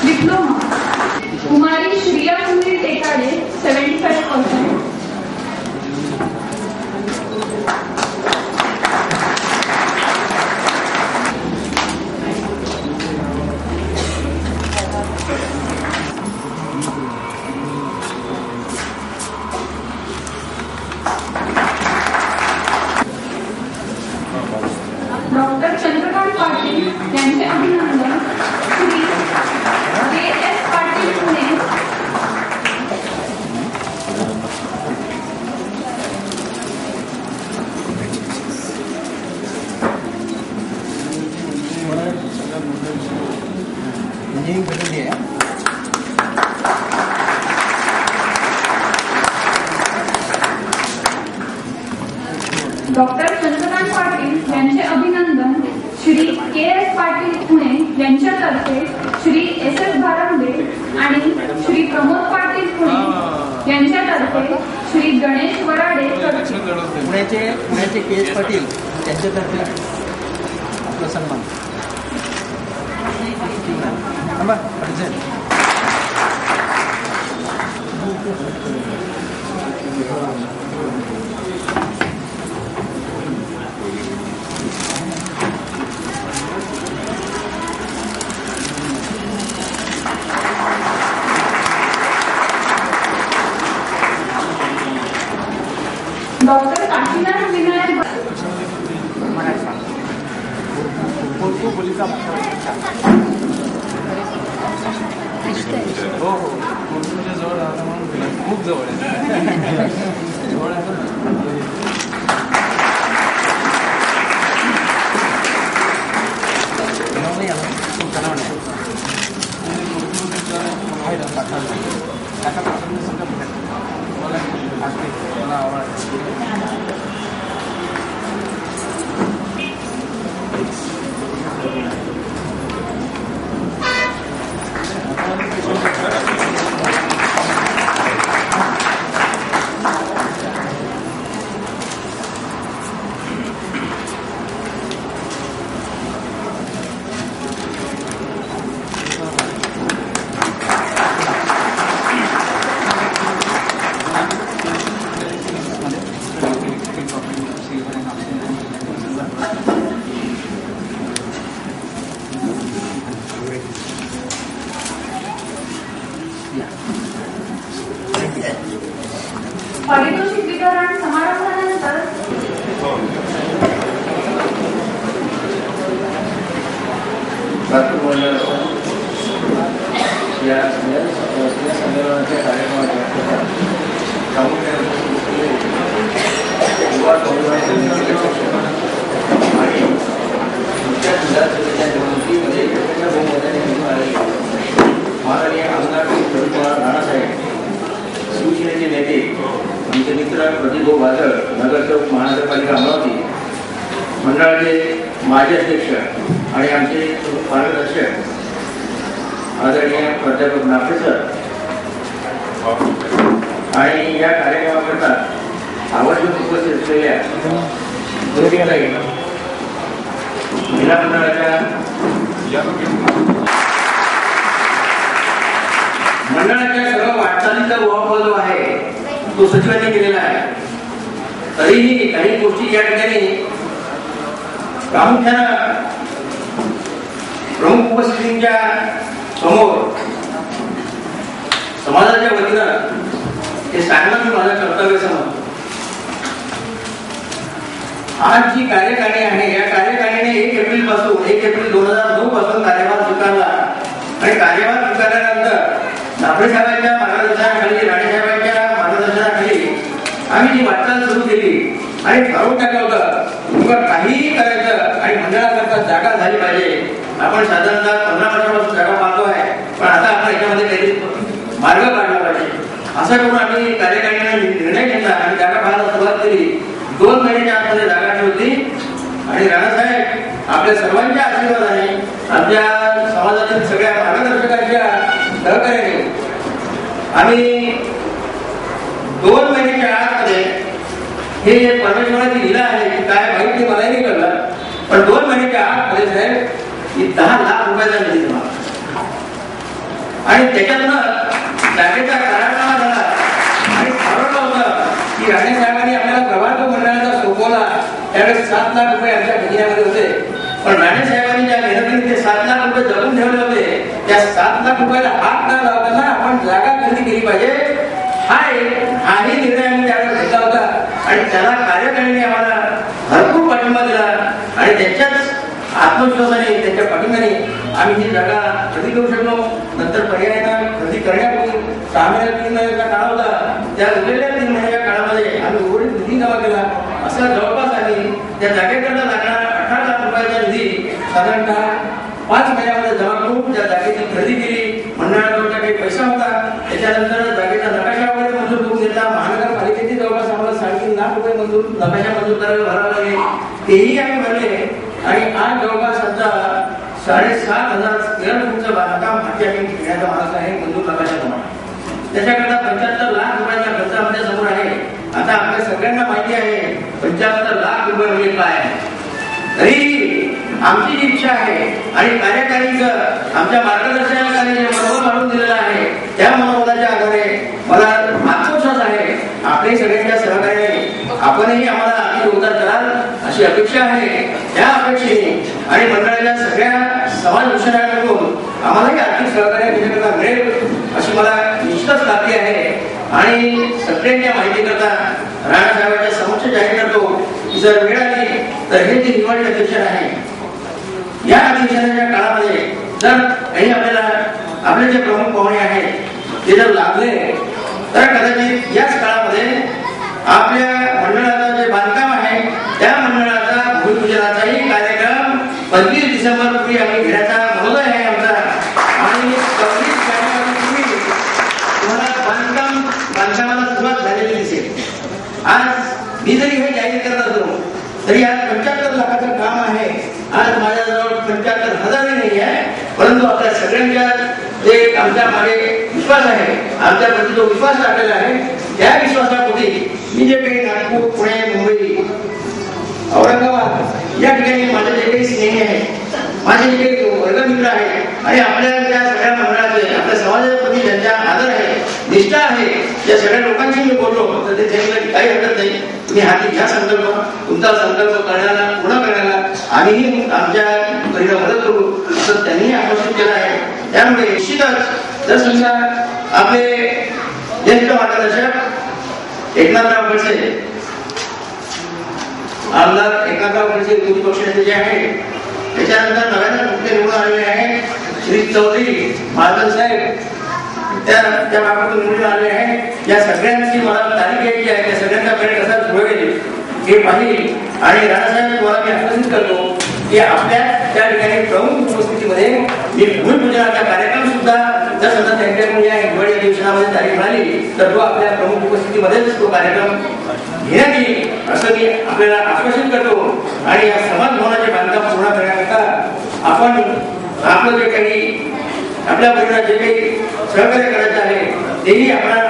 Diploma कुमारी Shriya Sunil Tekade 75%. Doctor Chandrakant Patil यांचे अभिनंदन Shri KS. Patil Pune. Doctor Chandrakant Patil यांचे अभिनंदन श्री के.एस. पाटील पुणे यांच्यातर्फे श्री एस.एस. भारंबे आणि श्री प्रमोद पाटील पुणे यांच्यातर्फे श्री गणेश वराडे पुण्याचे के.एस. पाटील यांच्यातर्फे आपला सन्मान. डॉक्टर काशीनाथ विनायक हो हो कोल्हापूरच्या जवळ राहता म्हणून खूप जवळ आहे. जवळ पारितोषिक वितरण समारंभानंतर या संमेलनाच्या कार्यक्रमात आणि तुमच्या विधानसभेच्या निवडणुकीमध्ये वेगवेगळ्या बहुमताने निवडून आले माननीय आमदार प्रदीपराव नानासाहेब, शिवसेनेचे नेते आमचे मित्र प्रदीप बादळ, नगरसेवक महानगरपालिका अमरावती, मंडळाचे माजी अध्यक्ष आणि आमचे मार्गदर्शक आदरणीय प्राध्यापक नाफे सर आणि या कार्यक्रमाकरता आवर्जून उपस्थित असलेल्या महिला मंडळाच्या सर्व वाटचालीचा उहापोह जो आहे तो सचिवांनी केलेला आहे. तरीही काही गोष्टी या ठिकाणी प्रामुख्यानं प्रमुख उपस्थितींच्या समोर समाजाच्या वतीनं हे सांगणं मी माझं कर्तव्य समजतो. आज जी कार्यकारिणी आहे या कार्यकारिणीने 1 एप्रिल पासून 1 एप्रिल 2009 पासून कार्यभार स्वीकारला आणि कार्यभार स्वीकारल्यानंतर नाफे साहेबांच्या मार्गदर्शनाखाली, राणे साहेबांच्या मार्गदर्शनाखाली आम्ही जी वाटचाल सुरू केली आणि ठरवून टाकलं होतं काहीही करायचं आणि मंडळाकरता जागा झाली पाहिजे. आपण साधारणतः 15 वर्षापासून जागा पाहतो आहे, पण आता आपण याच्यामध्ये काही मार्ग काढला पाहिजे असं करून आम्ही कार्यकारिणीने निर्णय घेतला आणि जागा पाहायला सुरुवात केली. 2 महिन्याच्या आतमध्ये जागा ठेवली आणि राणासाहेब आपल्या सर्वांच्या आशीर्वादाने, आमच्या समाजातील सगळ्या मार्गदर्शकांच्या सहकार्याने आम्ही 2 महिन्याच्या आतमध्ये हे परमेश्वराची लीला आहे की काय माहिती ते मलाही नाही कळलं, पण 2 महिन्याच्या आतमध्ये साहेब ही 10 लाख रुपयाचा निधी जमा आणि त्याच्यातनं जागेचा करारनामा झाला आणि ठरवलं होतं की राणे साहेबांनी आपल्याला प्रभात मंडळाचा सोपवला त्यावेळेस 7 लाख रुपये आमच्या खजिन्यामध्ये होते, पण राणे साहेबांनी ज्या मेहनतीने ते 7 लाख रुपये जपून ठेवले होते त्या 7 लाख रुपयाला हात न लावताना आपण जागा खरेदी केली पाहिजे हाही निर्णय आम्ही त्यावेळेस घेतला होता आणि त्याला कार्यकारिणीने आम्हाला भरपूर पाठिंबा दिला आणि त्यांच्याच आत्मविश्वासाने त्यांच्या पाठिंब्याने आम्ही ही जागा खरेदी करू शकलो. नंतर पर्यायानं खरेदी करण्यापूर्वी 6 महिन्याचा काळ होता, त्या उरलेल्या 3 महिन्याच्या काळामध्ये आम्ही उर्वरित निधी जमा केला. असा जवळपास आम्ही त्या जागेकरता लागणारा 18 लाख रुपयाचा निधी साधारणतः 5 महिन्यामध्ये जमा करून त्या जागेची खरेदी केली. मंडळाचा काही पैसा होता, त्याच्यानंतर जागेचा नकाशा वगैरे मंजूर करून घेतला. महानगरपालिकेची जवळपास आम्हाला 3.5 लाख रुपये नकाशा मंजूर करायला भरावे लागले, तेही आम्ही भरले आणि आज जवळपास आमचा 7,500 स्क्वेअर फूटचं बांधकाम हाती आम्ही घेण्याचा मार्ग आहे मंजूर नकाशाप्रमाणे. त्याच्याकरता 75 लाख रुपयाचा खर्च आमच्या समोर आहे. आता आपल्या सगळ्यांना माहिती आहे 75 लाख रुपये म्हणजे काय आहे. तरी आमची जी इच्छा आहे आणि कार्यकारिणीचं आमच्या मार्गदर्शनाखाली जे मनोबल वाढून दिलेलं आहे त्या मनोबलाच्या आधारे मला आत्मविश्वास आहे आपल्या सगळ्यांच्या सहकार्याने आपणही आम्हाला आर्थिक योगदान कराल अशी अपेक्षा आहे. त्या अपेक्षेने आणि मंडळाच्या सगळ्या समाज विषयांकडून आम्हालाही आर्थिक सहकार्य त्याच्याकरता मिळेल अशी मला निश्चितच खात्री आहे. आणि सगळ्यांच्या माहितीकरता राणासाहेबांच्या समक्ष जाहीर करतो की जर वेळ आली तर हे जे हिवाळी अधिवेशन आहे या अधिवेशनाच्या काळामध्ये जर काही आपल्याला आपले जे प्रमुख पाहुणे आहेत ते जर लागले तर कदाचित याच काळामध्ये आपल्या मंडळाचं जे बांधकाम आहे त्या मंडळाचा भूमिपूजनाचाही कार्यक्रम 25 डिसेंबर पूर्वी आम्ही घेण्याचा मनोदय आहे आमचा. आणि 26 जानेवारी पूर्वी तुम्हाला बांधकामाला सुरुवात झालेली दिसेल. आज मी जरी हे जाहीर करत असलो तरी आज 75 लाखाचं काम आहे. आज माझ्याजवळ 75,000 नाही आहे, परंतु आपल्या सगळ्यांच्या जे आमच्या मागे विश्वास आहे, आमच्या प्रति जो विश्वास टाकलेला आहे त्या विश्वासापोटी मी जे काही नागपूर, पुणे, मुंबई, औरंगाबाद या ठिकाणी माझे जे काही स्नेही आहे, माझे जे काही वर्गमित्र आहे आणि आपल्या त्या सगळ्या मंडळाचे आपल्या समाजाप्रती ज्यांचा आदर आहे, निष्ठा आहे, या सगळ्या लोकांशी मी बोललो तर ते सांगितलं की काही हरकत नाही, तुम्ही हाती घ्या संकल्प, तुमचा संकल्प करण्याला पूर्ण करण्याला आम्हीही आमच्या परीने मदत करू असं त्यांनी आश्वासित केलं आहे. त्यामुळे निश्चितच जर समजा आपले ज्येष्ठ मार्गदर्शक एकनाथराव खडसे, आमदार एकनाथराव खडसे विरोधी पक्षाचे जे आहे, त्याच्यानंतर नव्यानं नुकते निवडून आलेले आहे श्री चौधरी महाजन साहेब, त्या बाबतीत निवडून आले आहे. या सगळ्यांची मला तारीख घ्यायची आहे, त्या सगळ्यांचा पेड कसा सुरू गेली हे पाहिजे. आणि राणासाहेब तुम्हाला मी आश्वासित करतो की आपल्या त्या ठिकाणी प्रमुख उपस्थितीमध्ये मी भूमिपूजनाचा कार्यक्रम सुद्धा जर समजा त्यांच्याकडून या हिवाळी अधिवेशनामध्ये तारीख मिळाली तर तो आपल्या प्रमुख उपस्थितीमध्येच तो कार्यक्रम घेण्यात येईल असं मी आपल्याला आश्वासित करतो. आणि या समाज भवनाचे बांधकाम पूर्ण करण्याकरता आपण आपलं जे काही आपल्या परिवारात जे काही सहकार्य करायचं आहे तेही आम्हाला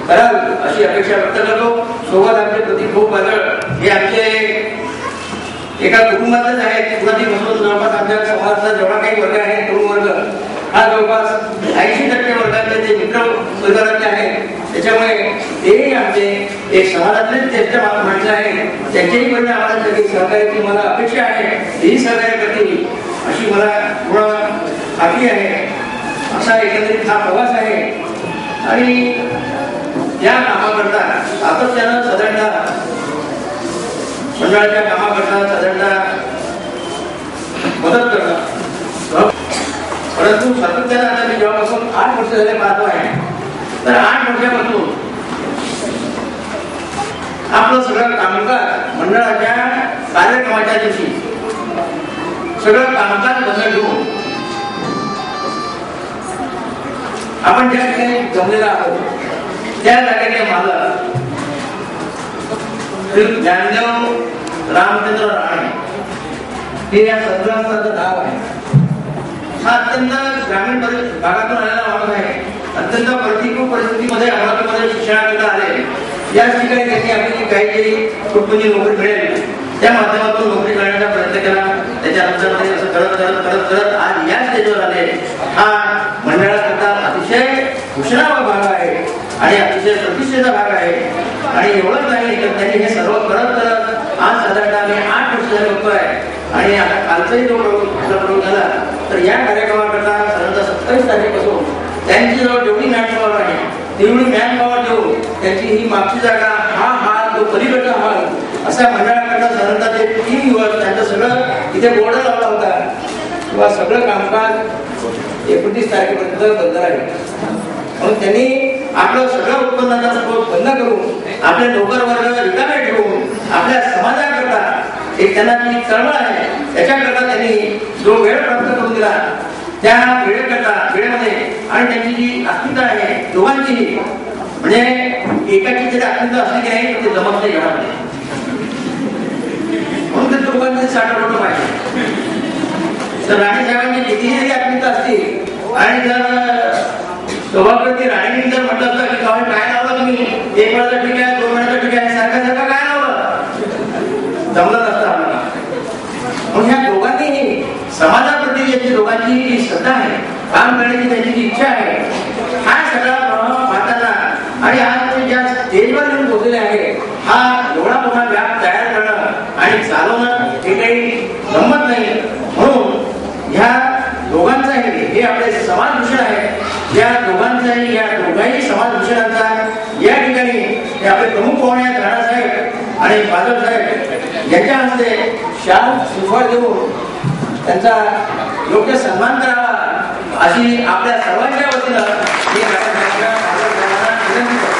कराल अशी अपेक्षा व्यक्त करतो. सोबत आमचे प्रतीक भाऊ बादळ हे आमचे एका कुटुंबातच आहेत. कुणाची जवळपास आमच्या समाजाचा जेवढा काही वर्ग आहे तरुण वर्ग हा जवळपास 80% वर्गातले जे मित्र परिवारातले आहेत, त्याच्यामुळे तेही आमचे एक समाजातले ज्येष्ठ माणसं आहेत, त्यांच्याही परिणाम आम्हाला सगळी सहकार्याची मला अपेक्षा आहे, तेही सहकार्य करतील अशी मला पूर्ण खात्री आहे. असा एकंदरीत हा प्रवास आहे. आणि या कामाकरता सातत्यानं साधारणतः मंडळाच्या कामाकरता साधारणतः मदत करणं, परंतु सातत्यानं आता मी जेव्हापासून 8 वर्ष झाले पाहतो आहे तर 8 वर्षापासून आपलं सगळं कामकाज मंडळाच्या कार्यक्रमाच्या दिवशी सगळं कामकाज बंद ठेवून आपण ज्या ठिकाणी जमलेला आहोत त्या जागेचे मालक श्री ज्ञानदेव रामचंद्र राणे हे या संग्रामाचं नाव आहे. हा अत्यंत ग्रामीण भागातून आलेला माणूस आहे. अत्यंत प्रतिकूल परिस्थितीमध्ये अमरावतीमध्ये शिक्षणाकरिता आले. याच ठिकाणी त्यांनी आपली काही कुटुंबी नोकरी मिळेल त्या माध्यमातून नोकरी करण्याचा प्रयत्न केला. त्याच्यानंतर ते असं करत करत करत करत आज या स्टेजवर आले. हा मंडळाकरता अतिशय भूषणावा भाग आहे आणि अतिशय प्रतिष्ठेचा भाग आहे. आणि एवढंच नाही तर त्यांनी हे सर्व करत करत आज साधारण आम्ही 8 वर्ष झाले बघतोय. आणि आता कालचाही जो प्रयोग झाला तर या कार्यक्रमाकरता साधारणतः 27 तारखेपासून त्यांची जवळ जेवढी मॅन पॉवर आहे तेवढी मॅन पॉवर देऊन त्यांची ही मागची जागा हा हाल तो पलीकडचा हाल अशा मंडळाकरता साधारणतः ते 3 दिवस त्यांचं सगळं इथे बोर्ड लावला होता किंवा सगळं कामकाज 29 तारखेपर्यंत बंद राहील. म्हणून त्यांनी आपलं सगळं उत्पन्नाचा स्रोत बंद करून आपले नोकर वर्ग रिकामे ठेवून आपल्या समाजाकरता एक त्यांना जी चळवळ आहे त्याच्याकरता त्यांनी जो वेळ प्राप्त करून दिला त्या वेळेमध्ये आणि त्यांची जी अस्मिता आहे दोघांचीही म्हणजे एकाची जरी अस्मिता असली की नाही ते जमत नाही घरामध्ये. म्हणून ते दोघांचे साठवणूक पाहिजे. तर राणी साहेबांची कितीही जरी अस्मिता असतील आणि जर सभापती राणीने जर म्हटलं असतं की काय लावलं तुम्ही 1 वेळाचं ठीक आहे 2 वेळाचं ठीक आहे सारखं सारखं काय लावलं जमलं नसतं आम्हाला. म्हणून ह्या दोघांनीही समाजाप्रती यांची दोघांची जी श्रद्धा आहे काम करण्याची त्यांची जी इच्छा आहे हा सगळा प्रभाव पाहताना आणि आज ते ज्या स्टेजवर येऊन पोहोचलेले आहे हा एवढा मोठा व्याप तयार करणं आणि चालवणं हे काही गंमत नाही. म्हणून ह्या दोघांचाही हे आपले समाजभूषण आहे या दोघांचाही या दोघाही समाजभूषणांचा या ठिकाणी हे आपले प्रमुख पाहुणे आहेत राणासाहेब आणि बादल साहेब यांच्या हस्ते शाल सुफळ देऊन त्यांचा योग्य सन्मान करावा अशी आपल्या सर्वांच्या वतीनं मी राणासाहेबांना विनंती करतो.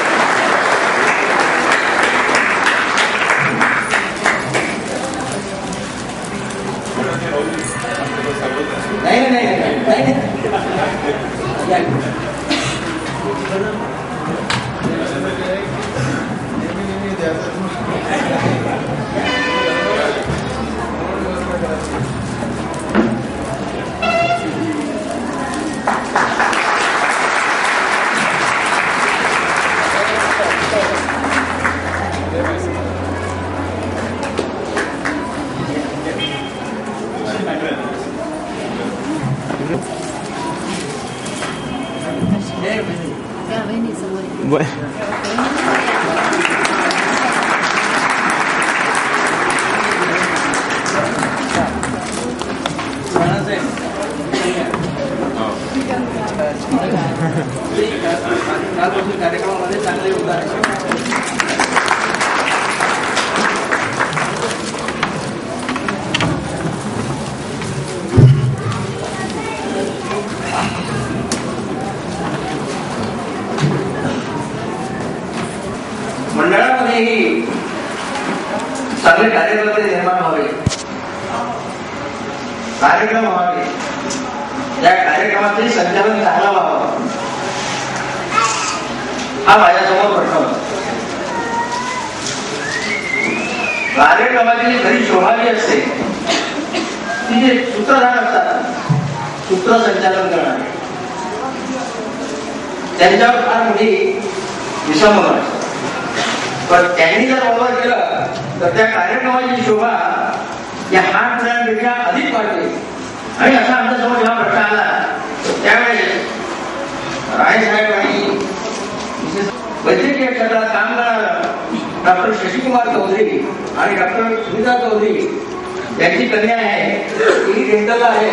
नाही नाही नाही नाही कार्यक्रमामध्ये चांगले योगदान आहे. मंडळामध्येही चांगले कार्यकर्ते निर्माण व्हावे कार्यक्रम व्हावे या कार्यक्रमाचे संचालन चांगला व्हावं हा माझ्यासमोर प्रश्न होता. कार्यक्रमाची खरी शोभा जी असते ती जे सूत्रधार असतात सूत्रसंचालन करणारे त्यांच्यावर फार मोठी विसंबून असते. पण त्यांनी जर बरोबर केलं तर त्या कार्यक्रमाची शोभा या 8 मुलांपेक्षा अधिक वाढते. आणि असा आमच्यासमोर जेव्हा प्रश्न आला त्यावेळेस रायसाहेब आणि वैद्यकीय क्षेत्रात काम करणारं डॉक्टर शशिकुमार चौधरी आणि डॉक्टर सुनीता चौधरी यांची कन्या आहे ती डेंटल आहे.